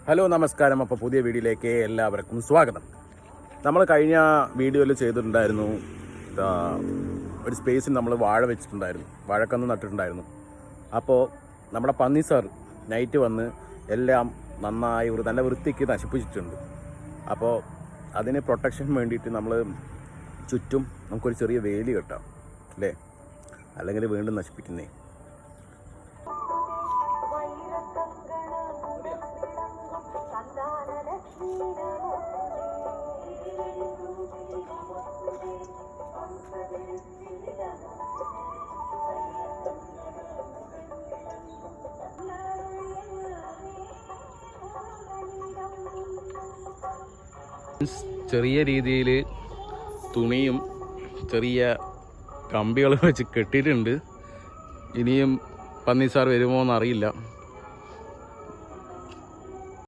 Hello നമസ്കാരം. അപ്പോൾ പുതിയ വീഡിയോയിലേക്ക് എല്ലാവർക്കും സ്വാഗതം. നമ്മൾ കഴിഞ്ഞ വീഡിയോയിൽ ചെയ്തിട്ടുണ്ടായിരുന്നു, ഒരു സ്പേസിൽ നമ്മൾ വാഴ വെച്ചിട്ടുണ്ടായിരുന്നു, വാഴക്കന്ന് നട്ടിട്ടുണ്ടായിരുന്നു. അപ്പോൾ നമ്മുടെ പന്നി സാർ നൈറ്റ് വന്ന് എല്ലാം നന്നായി ഒരു നല്ല വൃത്തിക്ക് നശിപ്പിച്ചിട്ടുണ്ട്. അപ്പോൾ അതിന് പ്രൊട്ടക്ഷൻ വേണ്ടിയിട്ട് നമ്മൾ ചുറ്റും നമുക്കൊരു ചെറിയ വേലി കെട്ടാം അല്ലേ, അല്ലെങ്കിൽ വീണ്ടും നശിപ്പിക്കുന്നേ. ചെറിയ രീതിയിൽ തുണിയും ചെറിയ കമ്പികളും വെച്ച് കെട്ടിയിട്ടുണ്ട്. ഇനിയും പന്നി സാർ വരുമോ എന്നറിയില്ല.